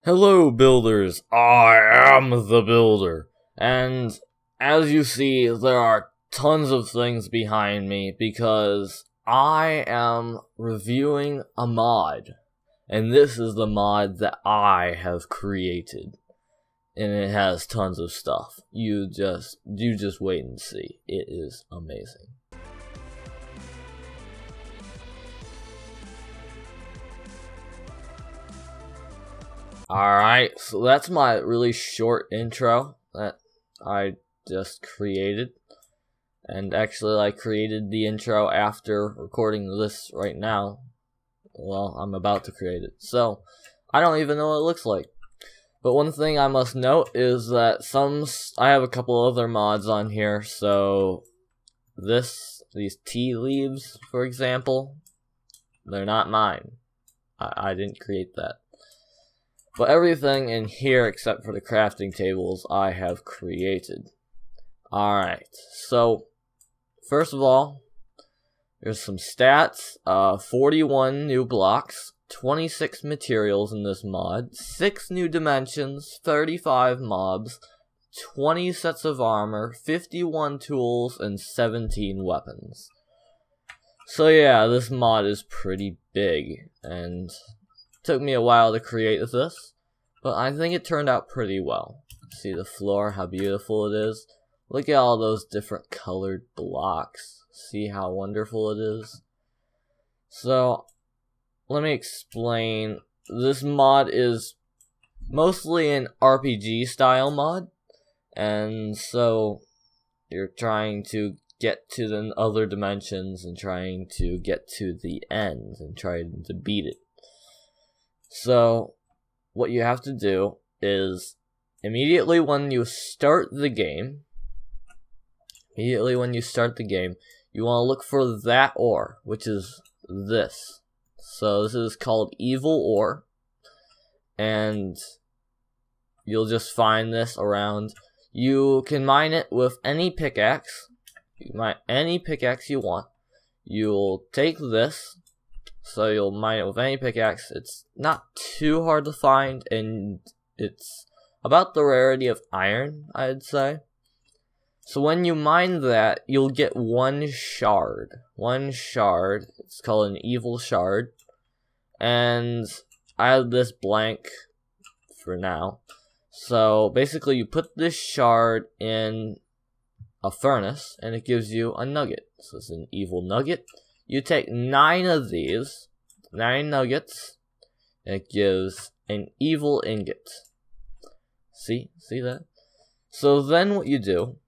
Hello builders, I am the builder, and as you see there are tons of things behind me because I am reviewing a mod, and this is the mod that I have created, and it has tons of stuff. You just wait and see, it is amazing. Alright, so that's my really short intro that I just created. And actually I created the intro after recording this right now. Well, I'm about to create it. So, I don't even know what it looks like. But one thing I must note is that I have a couple other mods on here, so these tea leaves, for example, they're not mine. I didn't create that. But everything in here except for the crafting tables I have created. Alright, so first of all, there's some stats. 41 new blocks, 26 materials in this mod, 6 new dimensions, 35 mobs, 20 sets of armor, 51 tools, and 17 weapons. So yeah, this mod is pretty big, and took me a while to create this, but I think it turned out pretty well. See the floor, how beautiful it is. Look at all those different colored blocks. See how wonderful it is. So, let me explain. This mod is mostly an RPG style mod, and so you're trying to get to the other dimensions and trying to get to the end and trying to beat it. So, what you have to do is, immediately when you start the game, you want to look for that ore, which is this. So, this is called Evil Ore, and you'll just find this around. You can mine it with any pickaxe. You can mine any pickaxe you want. You'll take this. So you'll mine it with any pickaxe. It's not too hard to find, and it's about the rarity of iron, I'd say. So when you mine that, you'll get one shard. It's called an evil shard. And I have this blank for now. So basically you put this shard in a furnace, and it gives you a nugget. So it's an evil nugget. You take 9 of these, 9 nuggets, and it gives an evil ingot. See that? So then what you do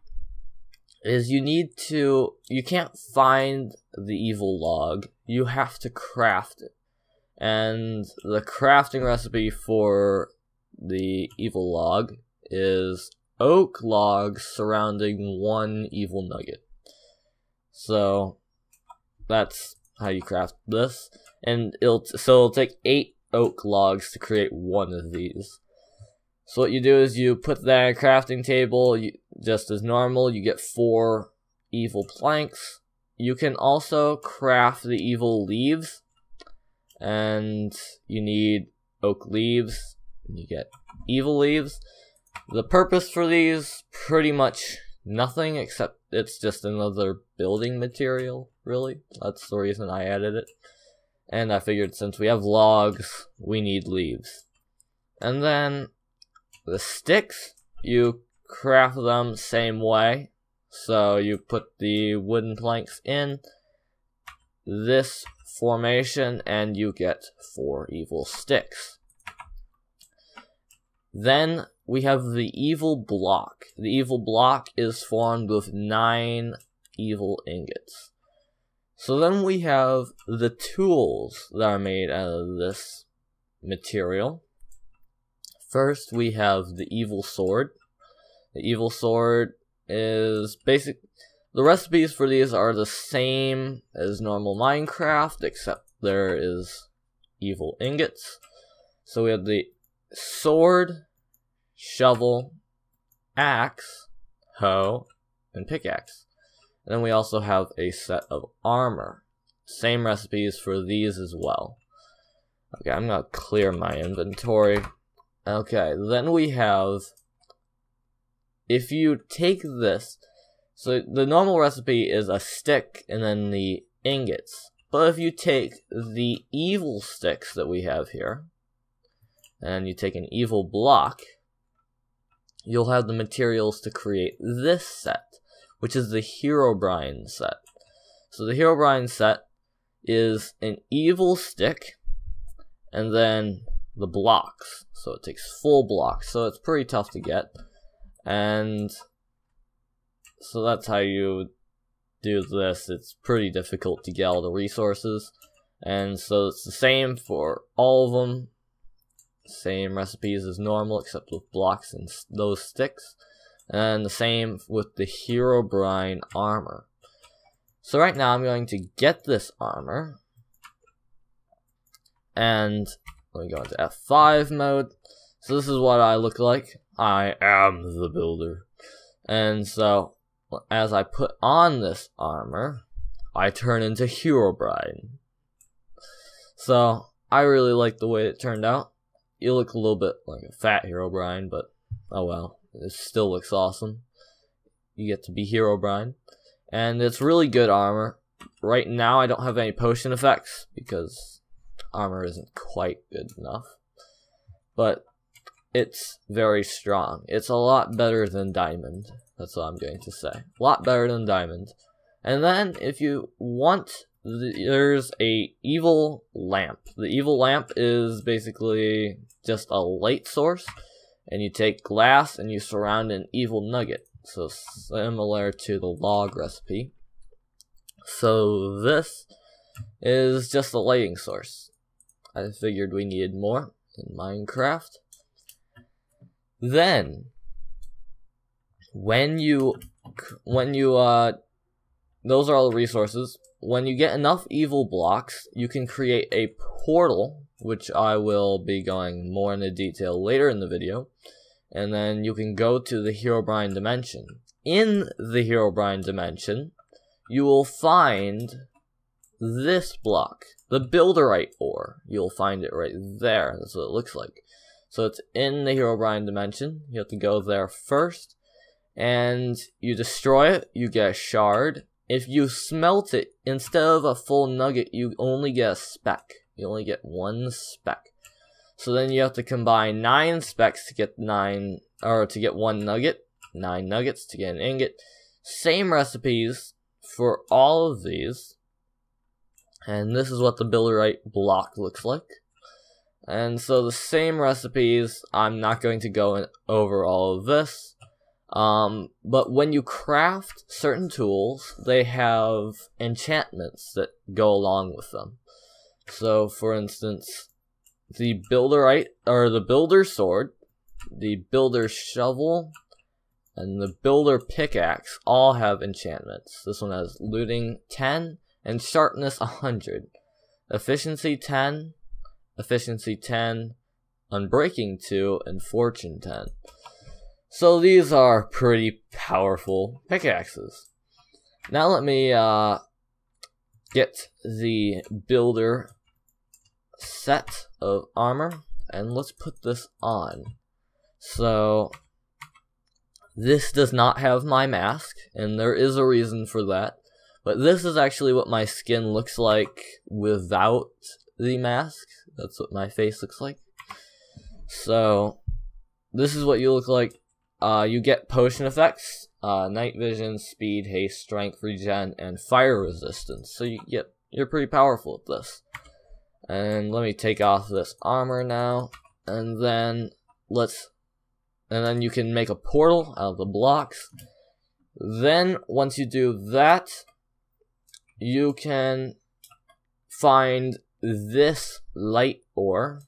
is you can't find the evil log, you have to craft it. And the crafting recipe for the evil log is oak logs surrounding 1 evil nugget. So that's how you craft this, and it'll take 8 oak logs to create 1 of these. So what you do is you put that in a crafting table, just as normal. You get 4 evil planks. You can also craft the evil leaves, and you need oak leaves, and you get evil leaves. The purpose for these, pretty much nothing, except it's just another building material, really. That's the reason I added it. And I figured since we have logs, we need leaves. And then the sticks, you craft them same way. So you put the wooden planks in this formation and you get 4 evil sticks. Then we have the evil block. The evil block is formed with 9 evil ingots. So then we have the tools that are made out of this material. First we have the evil sword. The evil sword is basic. The recipes for these are the same as normal Minecraft, except there is evil ingots. So we have the sword, shovel, axe, hoe, and pickaxe. And then we also have a set of armor. Same recipes for these as well. Okay, I'm gonna clear my inventory. Okay, then we have, if you take this, so the normal recipe is a stick and then the ingots. But if you take the evil sticks that we have here, and you take an evil block, you'll have the materials to create this set, which is the Herobrine set. So the Herobrine set is an evil stick, and then the blocks. So it takes full blocks, so it's pretty tough to get. And so that's how you do this. It's pretty difficult to get all the resources. And so it's the same for all of them. Same recipes as normal, except with blocks and those sticks. And the same with the Herobrine armor. So right now I'm going to get this armor. And let me go into F5 mode. So this is what I look like. I am the builder. And so as I put on this armor, I turn into Herobrine. So I really like the way it turned out. You look a little bit like a fat Herobrine, but oh well, it still looks awesome. You get to be Herobrine, and it's really good armor. Right now I don't have any potion effects because armor isn't quite good enough, but it's very strong. It's a lot better than diamond. That's what I'm going to say. A lot better than diamond. And then if you want, there's a evil lamp. The evil lamp is basically just a light source, and you take glass and you surround an evil nugget. So similar to the log recipe. So this is just a lighting source. I figured we needed more in Minecraft. Then when you those are all the resources. When you get enough evil blocks, you can create a portal, which I will be going more into detail later in the video. And then you can go to the Herobrine dimension. In the Herobrine dimension, you will find this block, the Builderite ore. You'll find it right there. That's what it looks like. So it's in the Herobrine dimension. You have to go there first, and you destroy it. You get a shard. If you smelt it, instead of a full nugget, you only get a speck. You only get one speck. So then you have to combine 9 specks to get 1 nugget, 9 nuggets to get an ingot. Same recipes for all of these. And this is what the Builderite block looks like. And so the same recipes, I'm not going to go over all of this. But when you craft certain tools, they have enchantments that go along with them. So for instance, the Builderite, or the Builder Sword, the Builder Shovel, and the Builder Pickaxe all have enchantments. This one has looting 10 and sharpness 100. Efficiency 10, efficiency 10, unbreaking 2, and fortune 10. So these are pretty powerful pickaxes. Now let me get the builder set of armor, and let's put this on. So this does not have my mask, and there is a reason for that. But this is actually what my skin looks like without the mask. That's what my face looks like. So this is what you look like. You get potion effects, night vision, speed, haste, strength, regen, and fire resistance. So you're pretty powerful at this. And let me take off this armor now, and then you can make a portal out of the blocks. Then once you do that, you can find this light ore.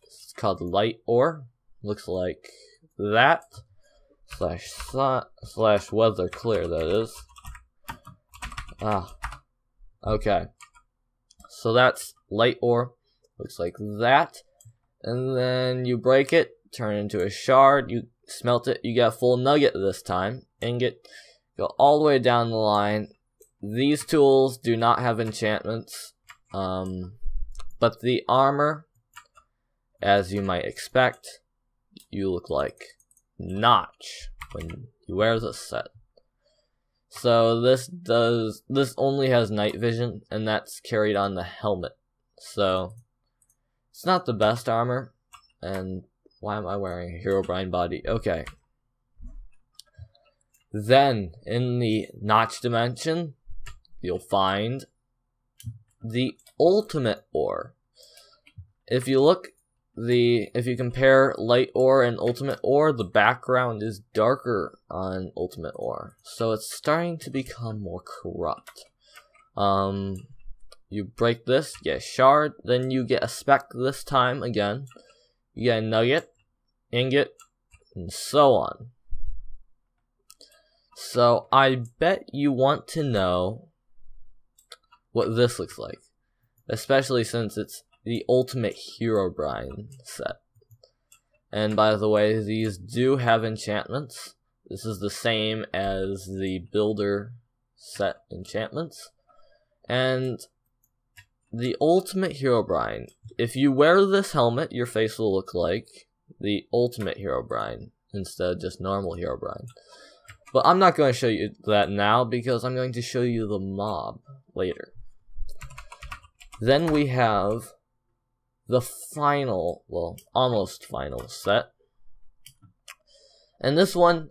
It's called light ore. Looks like that. Slash weather clear, that is. Okay. So that's light ore. Looks like that. And then you break it, turn it into a shard, you smelt it, you get a full nugget this time. Ingot. Go all the way down the line. These tools do not have enchantments. But the armor, as you might expect, you look like Notch when you wear this set. So this only has night vision, and that's carried on the helmet. So it's not the best armor. And why am I wearing a Herobrine body? Okay. Then in the Notch dimension, you'll find the ultimate ore. If you compare light ore and ultimate ore, the background is darker on ultimate ore, so it's starting to become more corrupt. You break this, you get a shard, then you get a speck this time again. You get a nugget, ingot, and so on. So I bet you want to know what this looks like, especially since it's the ultimate Herobrine set. And by the way, these do have enchantments. This is the same as the builder set enchantments. And the ultimate Herobrine, if you wear this helmet, your face will look like the ultimate Herobrine instead of just normal Herobrine. But I'm not going to show you that now because I'm going to show you the mob later. Then we have the final, well, almost final set. And this one,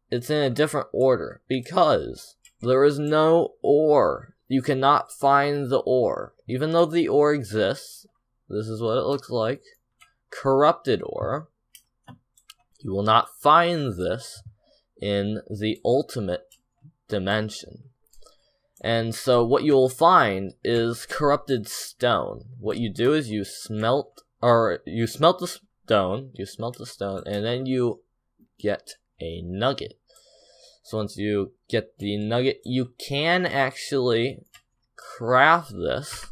it's in a different order because there is no ore. You cannot find the ore. Even though the ore exists, this is what it looks like. Corrupted ore. You will not find this in the ultimate dimension. And so what you will find is corrupted stone. What you do is you smelt the stone, and then you get a nugget. So once you get the nugget, you can actually craft this.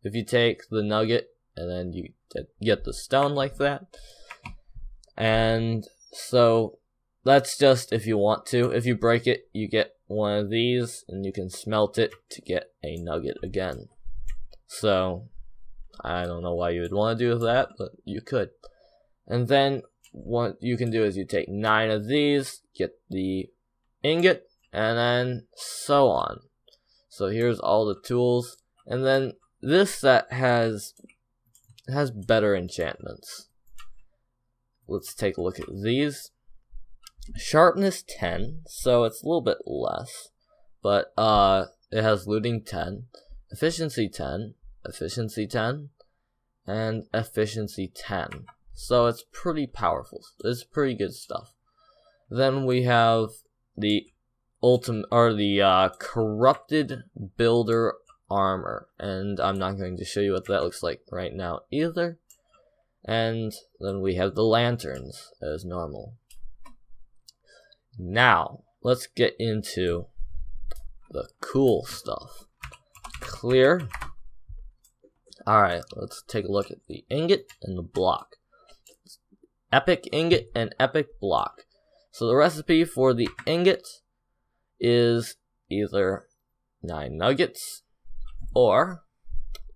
If you take the nugget and then you get the stone like that. And so that's just if you want to. If you break it, you get one of these, and you can smelt it to get a nugget again. So I don't know why you would want to do that, but you could. And then what you can do is you take 9 of these, get the ingot, and then so on. So here's all the tools, and then this set has better enchantments. Let's take a look at these. Sharpness 10, so it's a little bit less, but it has looting 10, efficiency 10, efficiency 10, and efficiency 10. So it's pretty powerful. It's pretty good stuff. Then we have the ultimate, or the corrupted builder armor, and I'm not going to show you what that looks like right now either. And then we have the lanterns as normal. Now, let's get into the cool stuff. Clear. Alright, let's take a look at the ingot and the block. Epic ingot and epic block. So the recipe for the ingot is either 9 nuggets or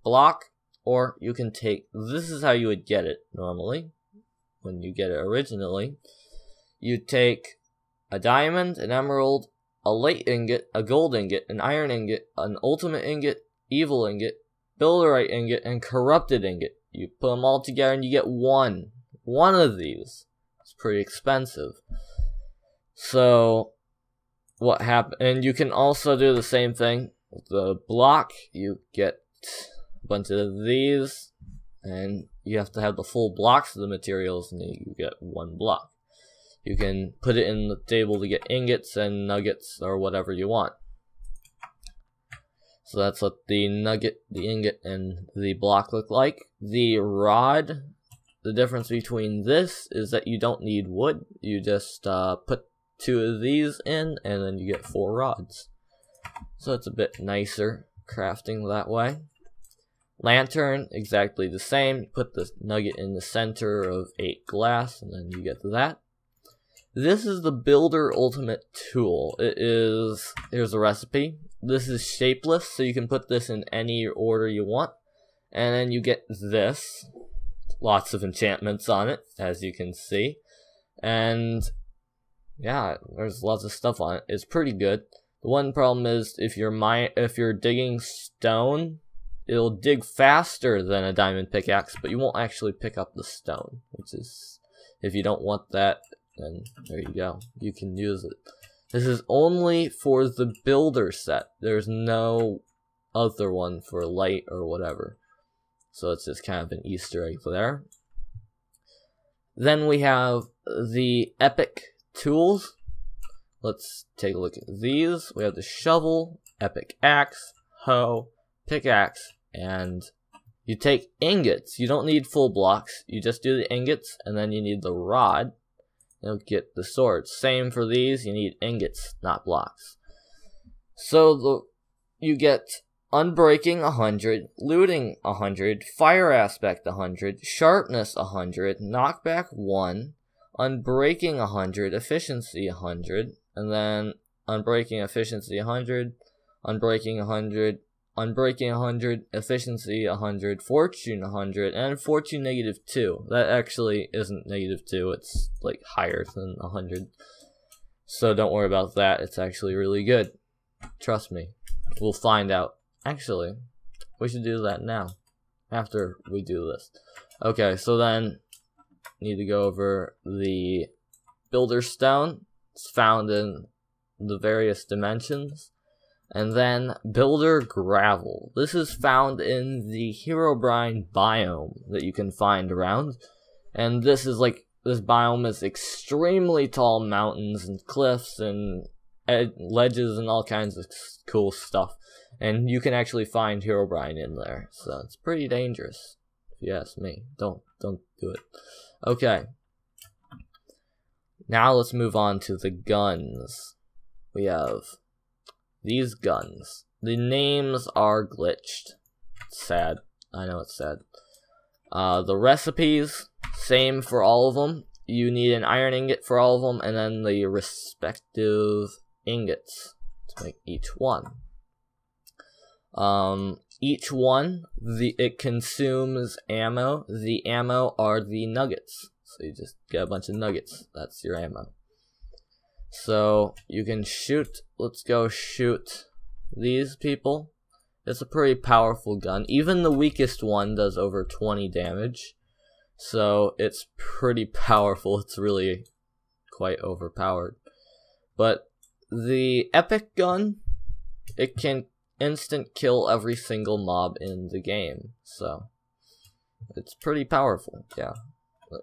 block, or you can take, this is how you would get it normally when you get it originally. You take a diamond, an emerald, a light ingot, a gold ingot, an iron ingot, an ultimate ingot, evil ingot, builderite ingot, and corrupted ingot. You put them all together and you get one of these. It's pretty expensive. So what happened? And you can also do the same thing with the block. You get a bunch of these, and you have to have the full blocks of the materials, and then you get one block. You can put it in the table to get ingots and nuggets or whatever you want. So that's what the nugget, the ingot, and the block look like. The rod, the difference between this is that you don't need wood. You just put 2 of these in, and then you get 4 rods. So it's a bit nicer crafting that way. Lantern, exactly the same. You put the nugget in the center of 8 glass, and then you get that. This is the Builder Ultimate Tool. It is, here's the recipe. This is shapeless, so you can put this in any order you want. And then you get this. lots of enchantments on it, as you can see. And yeah, there's lots of stuff on it. It's pretty good. The one problem is if you're digging stone, it'll dig faster than a diamond pickaxe, but you won't actually pick up the stone, which is, if you don't want that, then there you go. You can use it. This is only for the builder set. There's no other one for light or whatever. So it's just kind of an Easter egg there. Then we have the epic tools. Let's take a look at these. We have the shovel, epic axe, hoe, pickaxe, and you take ingots. You don't need full blocks. You just do the ingots, and then you need the rod. You'll get the sword. Same for these. You need ingots, not blocks. So you get unbreaking 100, looting 100, fire aspect 100, sharpness 100, knockback 1, unbreaking 100, efficiency 100, and then unbreaking efficiency 100, unbreaking 100, unbreaking 100, efficiency 100, fortune 100, and fortune -2. That actually isn't -2, it's like higher than 100. So don't worry about that, it's actually really good. Trust me. We'll find out. Actually, we should do that now, after we do this. Okay, so then, need to go over the builder stone. It's found in the various dimensions. And then builder gravel. This is found in the Herobrine biome that you can find around. And this biome is extremely tall mountains and cliffs and ledges and all kinds of cool stuff. And you can actually find Herobrine in there, so it's pretty dangerous, if you ask me. Don't do it. Okay. Now let's move on to the guns. We have these guns. The names are glitched. It's sad. I know it's sad. The recipes, same for all of them. You need an iron ingot for all of them, and then the respective ingots to make each one. Each one, it consumes ammo. The ammo are the nuggets. So you just get a bunch of nuggets. That's your ammo. So you can shoot. Let's go shoot these people. It's a pretty powerful gun. Even the weakest one does over 20 damage. So it's pretty powerful. It's really quite overpowered. But the epic gun, it can instant kill every single mob in the game, so it's pretty powerful. Yeah,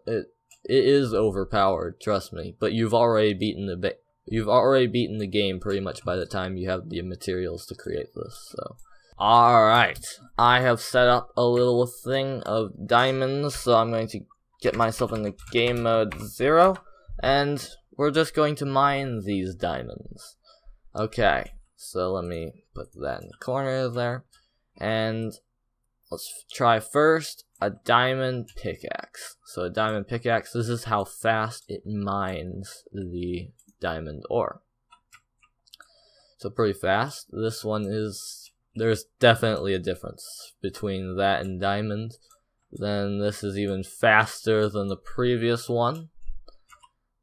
it is overpowered, trust me. But you've already beaten the game pretty much by the time you have the materials to create this. So, all right, I have set up a little thing of diamonds, so I'm going to get myself into game mode 0, and we're just going to mine these diamonds. Okay. So let me put that in the corner there. And let's try first a diamond pickaxe. So a diamond pickaxe, this is how fast it mines the diamond ore. So pretty fast. This one is, there's definitely a difference between that and diamond. Then this is even faster than the previous one.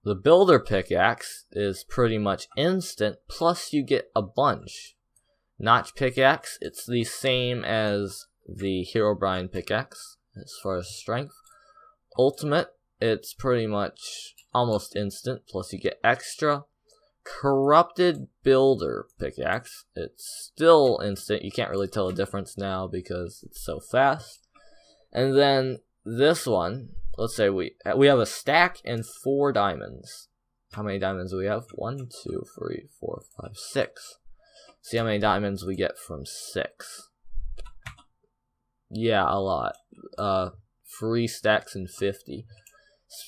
The builder pickaxe is pretty much instant, plus you get a bunch. Notch pickaxe, it's the same as the Herobrine pickaxe as far as strength. Ultimate, it's pretty much almost instant, plus you get extra. Corrupted builder pickaxe, it's still instant. You can't really tell a difference now because it's so fast. And then this one, let's say we have a stack and 4 diamonds. How many diamonds do we have? 1, 2, 3, 4, 5, 6. See how many diamonds we get from 6. Yeah, a lot. 3 stacks and 50.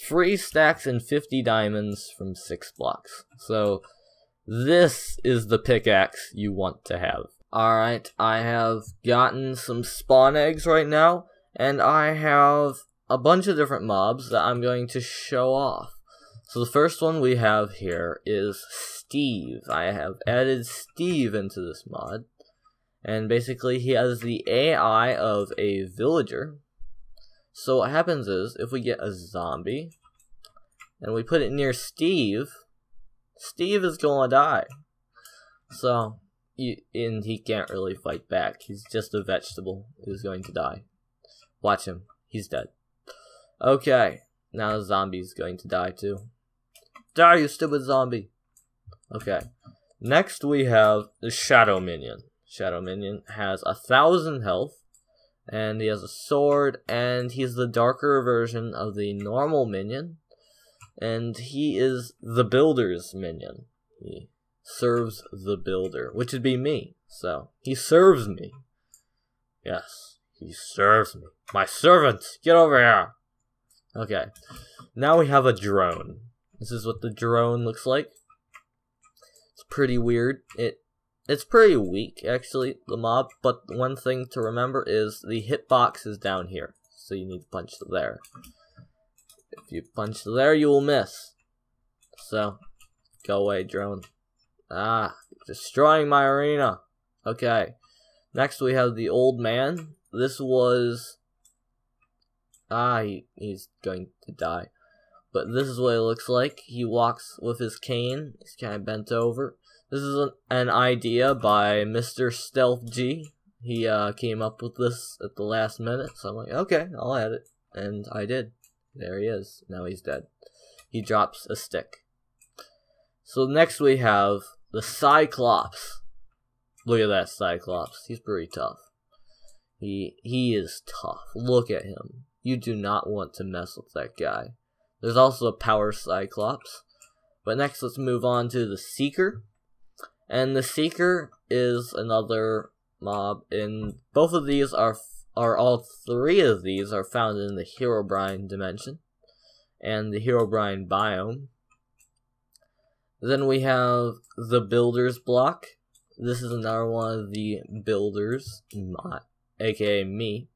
3 stacks and 50 diamonds from 6 blocks. So this is the pickaxe you want to have. Alright, I have gotten some spawn eggs right now, and I have a bunch of different mobs that I'm going to show off. So the first one we have here is Steve. I have added Steve into this mod, and basically he has the AI of a villager. So what happens is, if we get a zombie, and we put it near Steve, Steve is gonna die. So, and he can't really fight back. He's just a vegetable who's going to die. Watch him. He's dead. Okay, now the zombie's going to die too. Die, you stupid zombie! Okay, next we have the Shadow Minion. Shadow Minion has 1,000 health, and he has a sword, and he's the darker version of the normal minion, and he is the builder's minion. He serves the builder, which would be me, so he serves me. Yes, he serves me. My servant, get over here! Okay, now we have a drone. This is what the drone looks like. It's pretty weird. It's pretty weak, actually, the mob, but one thing to remember is the hitbox is down here, so you need to punch there. If you punch there, you will miss. So, go away, drone. Ah, destroying my arena. Okay, next we have the old man. This was... he's going to die. But this is what it looks like. He walks with his cane. He's kind of bent over. This is an idea by Mr. Stealth G. He came up with this at the last minute. So I'm like, okay, I'll add it. And I did. There he is. Now he's dead. He drops a stick. So next we have the Cyclops. Look at that Cyclops. He's pretty tough. He is tough. Look at him. You do not want to mess with that guy. There's also a Power Cyclops. But next, let's move on to the Seeker. And the Seeker is another mob. And both of these are all three of these are found in the Herobrine dimension. And the Herobrine biome. Then we have the Builder's block. This is another one of the builders, aka me.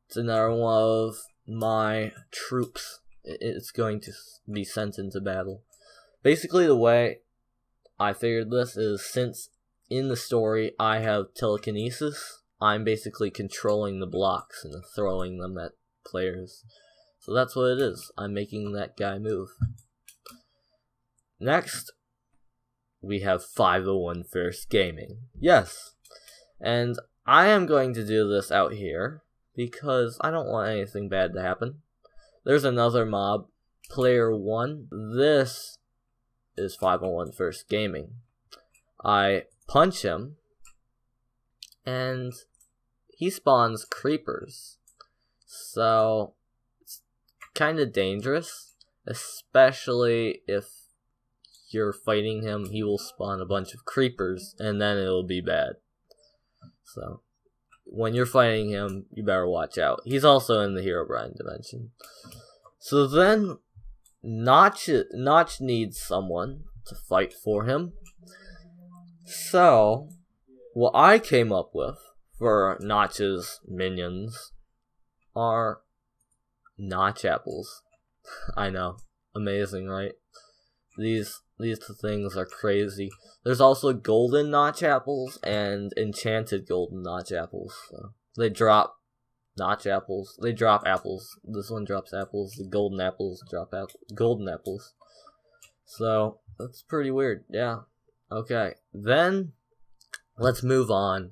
It's another one of my troops. It's going to be sent into battle. Basically, the way I figured this is, since in the story I have telekinesis, I'm basically controlling the blocks and throwing them at players. So that's what it is. I'm making that guy move. Next, we have 501 First Gaming. Yes. And I am going to do this out here because I don't want anything bad to happen. There's another mob, Player 1. This is 501 First Gaming. I punch him, and he spawns creepers. So, it's kind of dangerous, especially if you're fighting him. He will spawn a bunch of creepers, and then it'll be bad. So, when you're fighting him, you better watch out. He's also in the Herobrine dimension. So then, Notch needs someone to fight for him. So, what I came up with for Notch's minions are Notch apples. I know, amazing, right? These things are crazy. There's also golden Notch apples and enchanted golden Notch apples. So they drop Notch apples. They drop apples. This one drops apples. The golden apples drop golden apples. So that's pretty weird. Yeah. Okay. Then let's move on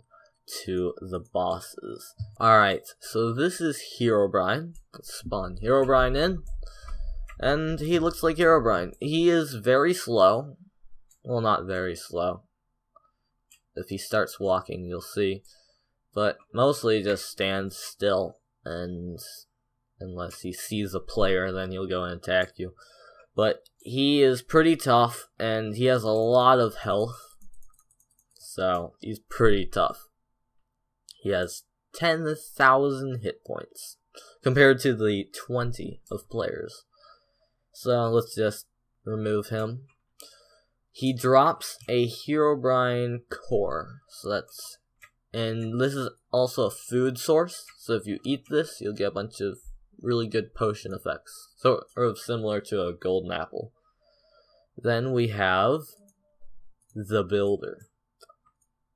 to the bosses. Alright, so this is Herobrine. Let's spawn Herobrine in. And he looks like Herobrine. He is very slow. Well, not very slow. If he starts walking, you'll see. But mostly just stands still. And unless he sees a player, then he'll go and attack you. But he is pretty tough, and he has a lot of health. So, he's pretty tough. He has 10,000 hit points, compared to the 20 of players. So, let's just remove him. He drops a Herobrine core. So that's... And this is also a food source. So if you eat this, you'll get a bunch of really good potion effects. Sort of similar to a golden apple. Then we have the Builder.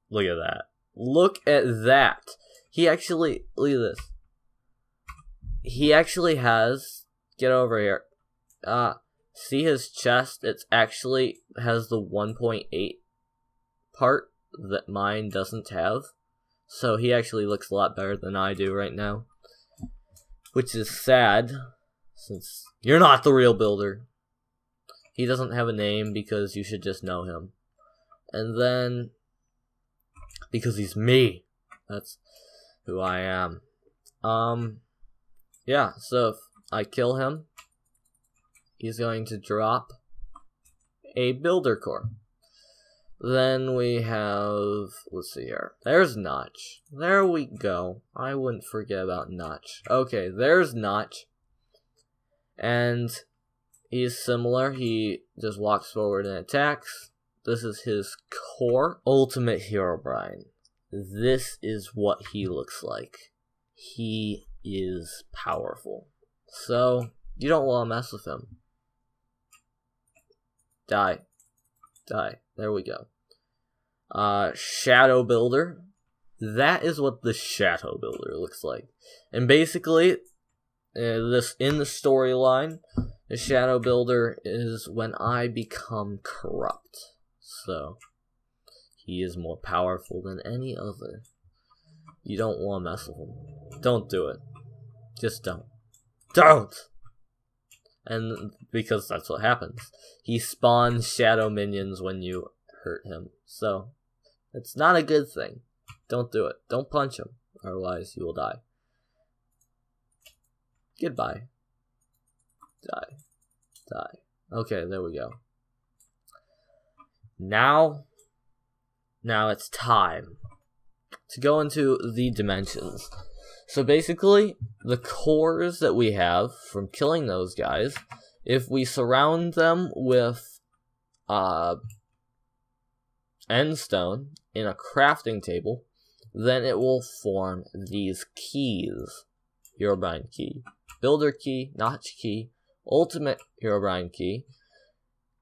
Look at that. Look at that. He actually... Look at this. he actually has, get over here, see his chest? It's actually has the 1.8 part that mine doesn't have. So he actually looks a lot better than I do right now. Which is sad, since you're not the real builder. He doesn't have a name because you should just know him. And then, because he's me. That's who I am. Yeah, so if I kill him, he's going to drop a builder core. Then we have, let's see here, there's Notch. There we go. I wouldn't forget about Notch. Okay, there's Notch. And he's similar. He just walks forward and attacks. This is his core. Ultimate Herobrine. This is what he looks like. He is powerful. So, you don't want to mess with him. Die. Die. There we go. Shadow Builder. That is what the Shadow Builder looks like. And basically, this in the storyline, the Shadow Builder is when I become corrupt. So, he is more powerful than any other. You don't want to mess with him. Don't do it. Just don't. Don't! And because that's what happens. He spawns shadow minions when you hurt him. So, it's not a good thing. Don't do it. Don't punch him. Otherwise, you will die. Goodbye. Die. Die. Okay, there we go. Now it's time to go into the dimensions. So basically, the cores that we have from killing those guys, if we surround them with endstone in a crafting table, then it will form these keys. Herobrine key, builder key, notch key, ultimate Herobrine key,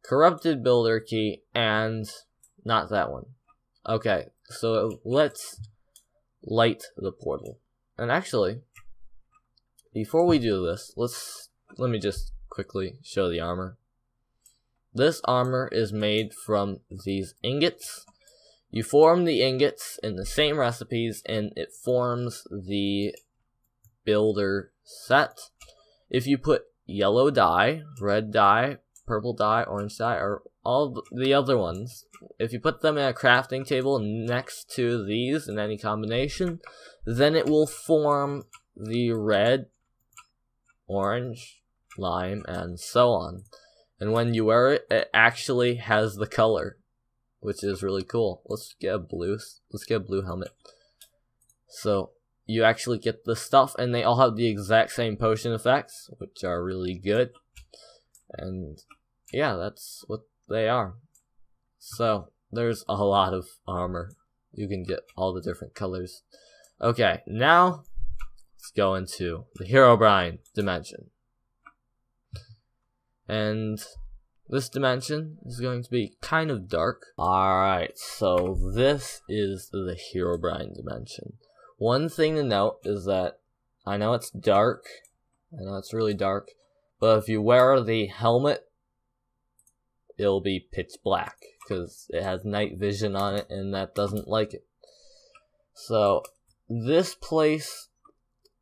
corrupted builder key, and not that one. Okay, so let's light the portal. And actually, before we do this, let me just quickly show the armor. This armor is made from these ingots. You form the ingots in the same recipes, and it forms the builder set. If you put yellow dye, red dye, purple dye, orange dye, or all the other ones, if you put them in a crafting table next to these in any combination, then it will form the red, orange, lime, and so on. And when you wear it, it actually has the color, which is really cool. Let's get a blue helmet. So you actually get the stuff, and they all have the exact same potion effects, which are really good. And yeah, that's what they are. So there's a lot of armor. You can get all the different colors. Okay, now let's go into the Herobrine dimension. And this dimension is going to be kind of dark. Alright, so this is the Herobrine dimension. One thing to note is that I know it's dark. I know it's really dark. But if you wear the helmet, it'll be pitch black, because it has night vision on it, and that doesn't like it. So, this place,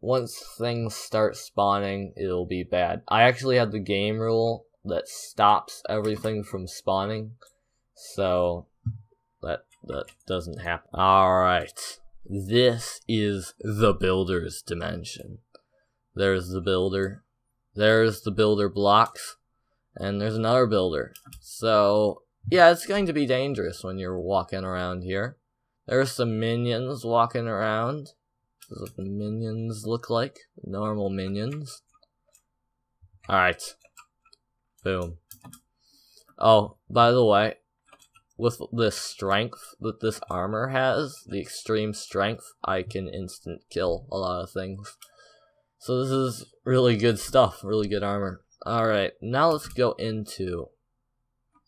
once things start spawning, it'll be bad. I actually have the game rule that stops everything from spawning, so that doesn't happen. Alright, this is the builder's dimension. There's the builder. There's the builder blocks. And there's another builder. So, yeah, it's going to be dangerous when you're walking around here. There's some minions walking around. This is what the minions look like. Normal minions. Alright. Boom. Oh, by the way, with the strength that this armor has, the extreme strength, I can instant kill a lot of things. So this is really good stuff, really good armor. Alright, now let's go into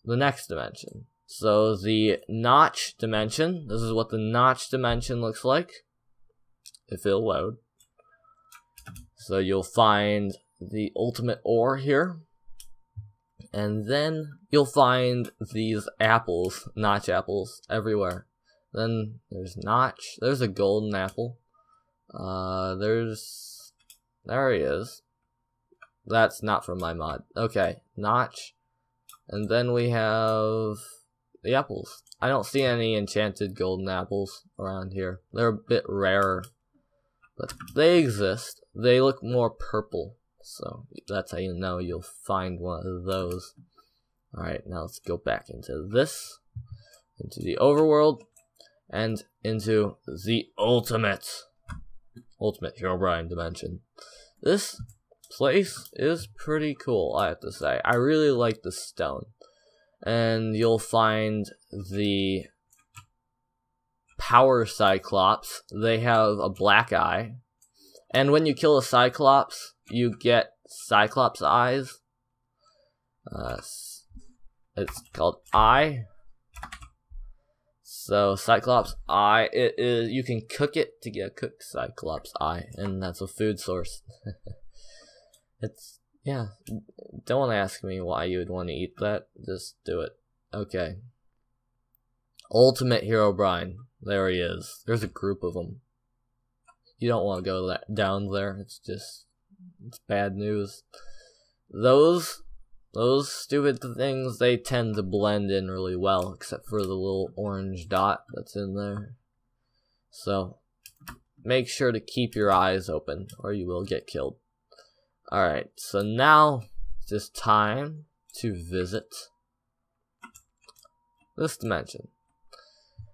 the next dimension. So the notch dimension, this is what the notch dimension looks like, if it'll load. So you'll find the ultimate ore here, and then you'll find these apples, notch apples, everywhere. Then there's notch, there's a golden apple, there he is. That's not from my mod. Okay, notch, and then we have the apples. I don't see any enchanted golden apples around here. They're a bit rarer, but they exist. They look more purple, so that's how you know you'll find one of those. Alright, now let's go back into this, into the overworld, and into the ultimate Herobrine dimension. This place is pretty cool, I have to say. I really like the stone. And you'll find the power Cyclops. They have a black eye. And when you kill a Cyclops, you get Cyclops eyes. It's called eye. So Cyclops eye, you can cook it to get a cooked Cyclops eye, and that's a food source. Yeah, don't ask me why you would want to eat that, just do it. Okay. Ultimate Herobrine, there he is. There's a group of them. You don't want to go down there, it's bad news. Those stupid things, they tend to blend in really well, except for the little orange dot that's in there. So, make sure to keep your eyes open, or you will get killed. Alright, so now it's just time to visit this dimension.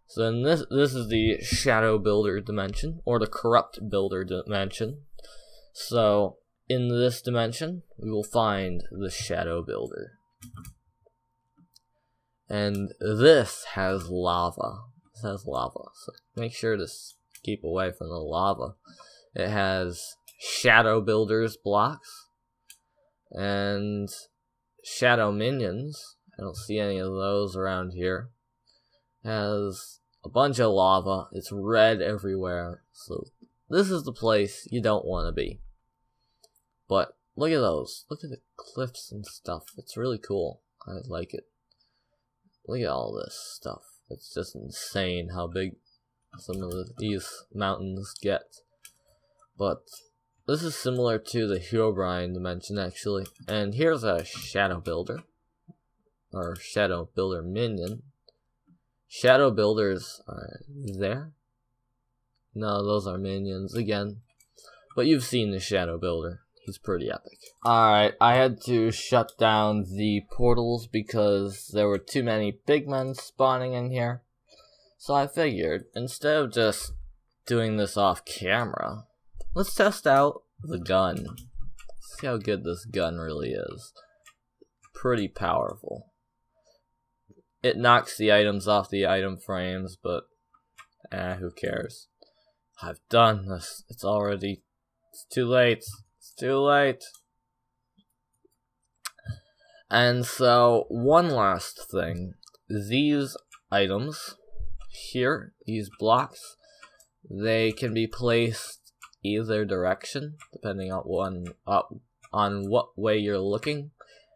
So in this is the Shadow Builder dimension, or the Corrupt Builder dimension. So in this dimension, we will find the Shadow Builder. And this has lava. So make sure to keep away from the lava. It has Shadow Builders blocks and Shadow Minions. I don't see any of those around here. It has a bunch of lava. It's red everywhere. So this is the place you don't want to be. But look at those. Look at the cliffs and stuff. It's really cool. I like it. Look at all this stuff. It's just insane how big some of these mountains get. But this is similar to the Herobrine dimension, actually. And here's a Shadow Builder. Or Shadow Builder minion. Shadow Builders are there. No, those are minions again. But you've seen the Shadow Builder. He's pretty epic. Alright, I had to shut down the portals because there were too many pigmen spawning in here. So I figured, instead of just doing this off camera, let's test out the gun. See how good this gun really is. Pretty powerful. It knocks the items off the item frames, but who cares? I've done this. It's too late. It's too late. And so, one last thing. These items here, these blocks, they can be placed either direction, depending on what way you're looking.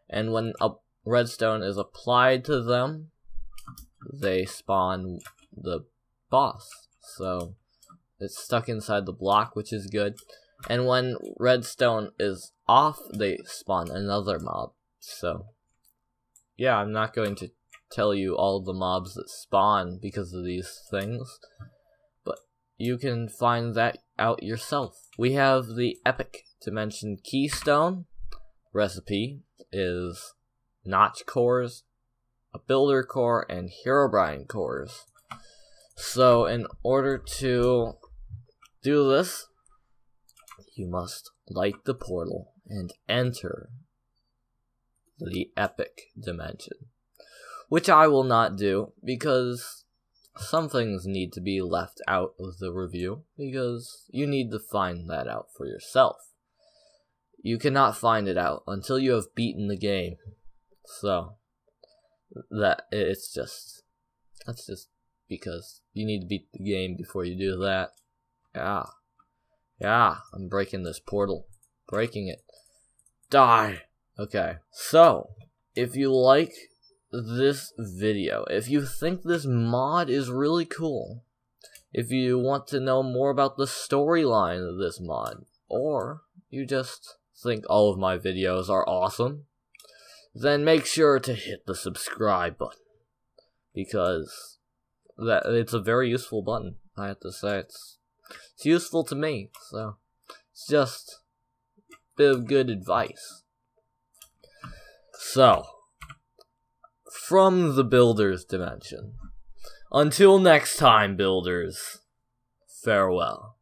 And when a redstone is applied to them, they spawn the boss. So it's stuck inside the block, which is good. And when redstone is off, they spawn another mob. So yeah, I'm not going to tell you all the mobs that spawn because of these things, but you can find that out yourself. We have the Epic Dimension Keystone. Recipe is Notch cores, a Builder core, and Herobrine cores. So in order to do this, you must light the portal and enter the Epic Dimension, which I will not do because some things need to be left out of the review because you need to find that out for yourself. You cannot find it out until you have beaten the game. So that's just because you need to beat the game before you do that. Yeah, I'm breaking this portal. breaking it. Die! Okay, so, if you like this video, if you think this mod is really cool, if you want to know more about the storyline of this mod, or you just think all of my videos are awesome, then make sure to hit the subscribe button, because it's a very useful button. I have to say, it's useful to me, so it's just a bit of good advice. So, from the Builder's Dimension, until next time, builders, farewell.